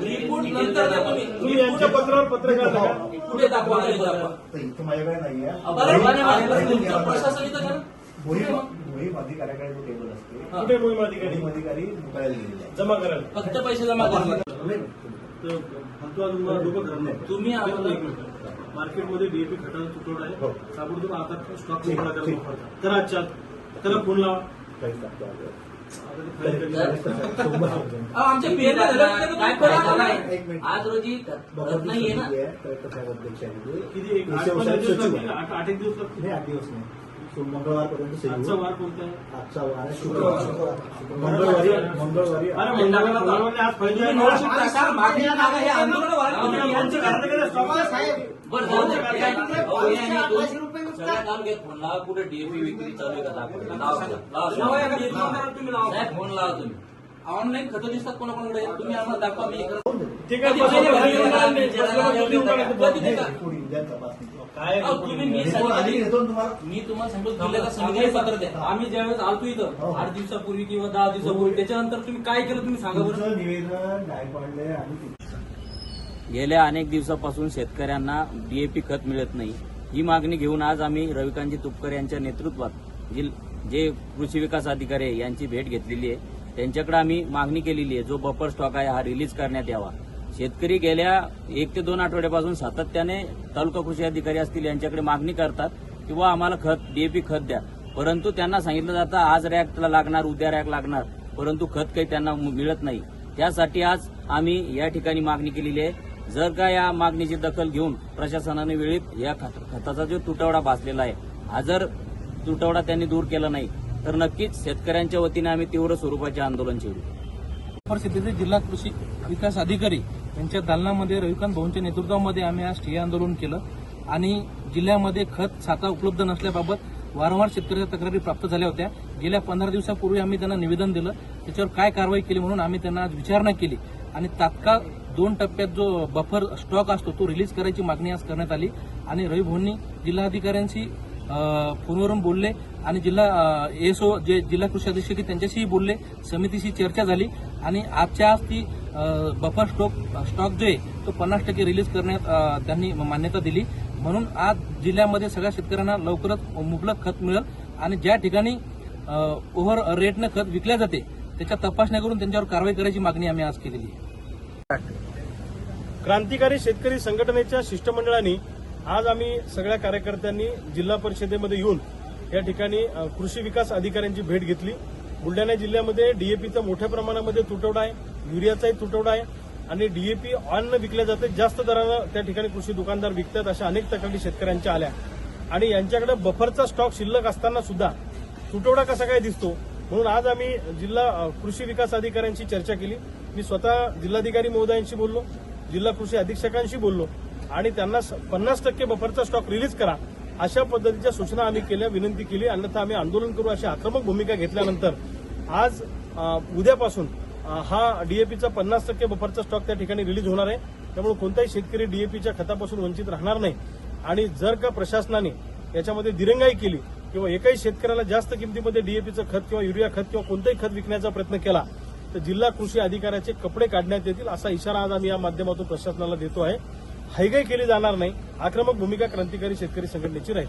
Report नंतर द्या तुम्ही. तुम्ही यांच्या पत्रावर पत्रकार टाका. कुठे दाखवा आणि दाखवा. इथं माझ्याकडे नाहीये. तुमचं प्रशासन इथं करा. मोहीम अधिकाऱ्याकडे जो टेबल असते कुठे मोहीम अधिकारी अधिकारी मुकायला गेलेले आहे. जमा करायला फक्त पैसे जमा करा. तर फक्त तुम्हाला डोकं धरलं नाही. तुम्ही आम्हाला मार्केटमध्ये डीएपी खताचा तुटवडा आहे. हो. ताबडतोब आता स्टॉक मोकळा करा आजच्या त्याला फोन लावा. काहीच टाकतो आलं. आमच्या पेरण्या झाल्या काय करा नाही. एक मिनिट. आज रोजी करत नाहीये ना. किती एक 8 दिवस लागतील. 8 दिवस लागतील. नाही 8 दिवस नाही. मंगळवारपर्यंत आजचा वार कोणता आहे? आजचा वार आहे शुक्रवार. मंगळवारी अरे मंगळवारी आज पहिली तुम्ही नोटशीट टाका, मागणी टाका, हे आंदोलन व्हायला तुम्ही यांची बरं जाऊ दे. सगळ्या तालुक्यात फोन लावा. कुठे डीएपी विक्री चालू आहे का दाखवा. साहेब फोन लावा तुम्ही. ऑनलाईन खतं दिसतात कोणाकोणाकडे तुम्ही आम्हाला दाखवा. मी ते काय कधी तपासणी काय तुम्ही मी तुम्हाला सांगतो जिल्ह्याचा समितीला पत्र द्या. आम्ही ज्यावेळेस आलतो इथं 8 दिवसापूर्वी किंवा 10 दिवसापूर्वी त्याच्यानंतर तुम्ही काय केलं तुम्ही सांगा बरं. निवेदन न्यायपालिका आणि गेल्या अनेक दिवसापासून शेतकऱ्यांना डीएपी खत मिळत नाही. ही मागणी घेऊन आज आम्ही रविकांतजी तुपकर यांच्या नेतृत्वात जे कृषी विकास अधिकारी आहे यांची भेट घेतलेली आहे. त्यांच्याकडे आम्ही मागणी केलेली आहे जो बफर स्टॉक आहे हा रिलीज करण्यात यावा. शेतकरी गेल्या 1 ते 2 आठवड्यापासून सातत्याने तालुका कृषी अधिकारी असतील यांच्याकडे मागणी करतात किंवा आम्हाला खत डीएपी खत द्या. परंतु त्यांना सांगितलं जातं आज रॅकला लागणार उद्या रॅक लागणार परंतु खत काही त्यांना मिळत नाही. त्यासाठी आज आम्ही या ठिकाणी मागणी केलेली आहे. जर का या मागणीची दखल घेऊन प्रशासनाने वेळीत या खताचा जो तुटवडा भासलेला आहे हा जर तुटवडा त्यांनी दूर केला नाही तर नक्कीच शेतकऱ्यांच्या वतीने आम्ही तीव्र स्वरूपाचे आंदोलन छेडू. परिस्थितीचे जिल्हा कृषी विकास अधिकारी यांच्या दालनामध्ये रविकांत भाऊंच्या नेतृत्वामध्ये आम्ही आज ठिय्या आंदोलन केलं आणि जिल्ह्यामध्ये खत साठा उपलब्ध नसल्याबाबत वारंवार शेतकऱ्यांच्या तक्रारी प्राप्त झाल्या होत्या. गेल्या 15 दिवसापूर्वी आम्ही त्यांना निवेदन दिलं. त्याच्यावर काय कारवाई केली म्हणून आम्ही त्यांना आज विचारणा केली आणि तात्काळ 2 टप्प्यात जो बफर स्टॉक असतो तो रिलीज करायची मागणी आज करण्यात आली आणि रवी भाऊंनी जिल्हाधिकाऱ्यांशी फोनवरून बोलले आणि जिल्हा एसओ जे जिल्हा कृषी अधीक्षक त्यांच्याशीही बोलले. समितीशी चर्चा झाली आणि आजच्या आज ती बफर स्टॉक जो आहे तो 50% रिलीज करण्यात त्यांनी मान्यता दिली. म्हणून आज जिल्ह्यामध्ये सगळ्या शेतकऱ्यांना लवकरच मुबलक खत मिळेल आणि ज्या ठिकाणी ओव्हर रेटनं खत विकल्या जाते त्याच्या तपासण्या करून त्यांच्यावर कारवाई करायची मागणी आम्ही आज केलेली आहे. क्रांतिकारी शेतकरी संघटनेच्या शिष्टमंडळाने आज आम्ही सगळ्या कार्यकर्त्यांनी जिल्हा परिषदेमध्ये येऊन या ठिकाणी कृषी विकास अधिकाऱ्यांची भेट घेतली. बुलढाणा जिल्ह्यामध्ये डीएपीचा मोठ्या प्रमाणामध्ये तुटवडा आहे, युरियाचाही तुटवडा आहे आणि डीएपी ऑन विकल्या जाते. जास्त दरानं त्या ठिकाणी कृषी दुकानदार विकतात अशा अनेक तक्रारी शेतकऱ्यांच्या आल्या आणि यांच्याकडे बफरचा स्टॉक शिल्लक असताना सुद्धा तुटवडा कसा काय दिसतो म्हणून आज आम्ही जिल्हा कृषी विकास अधिकाऱ्यांशी चर्चा केली. मी स्वतः जिल्हाधिकारी महोदयांशी बोललो, जिल्हा कृषी अधीक्षकांशी बोललो आणि त्यांना 50% बफरचा स्टॉक रिलीज करा अशा पद्धतीच्या सूचना आम्ही केल्या, विनंती केली. अन्यथा आम्ही आंदोलन करू अशी आक्रमक भूमिका घेतल्यानंतर आज उद्यापासून हा डीएपीचा 50% बफरचा स्टॉक त्या ठिकाणी रिलीज होणार आहे. त्यामुळे कोणताही शेतकरी डीएपीच्या खतापासून वंचित राहणार नाही आणि जर का प्रशासनाने याच्यामध्ये दिरंगाई केली किंवा एकाही शेतकऱ्याला जास्त किमतीमध्ये डीएपीचं खत किंवा युरिया खत किंवा कोणतंही खत विकण्याचा प्रयत्न केला तर जिल्हा कृषी अधिकाऱ्याचे कपडे काढण्यात येतील असा इशारा आज आम्ही या माध्यमातून प्रशासनाला देतो आहे. हयगय केली जाणार नाही. आक्रमक भूमिका क्रांतिकारी शेतकरी संघटनेची राहील.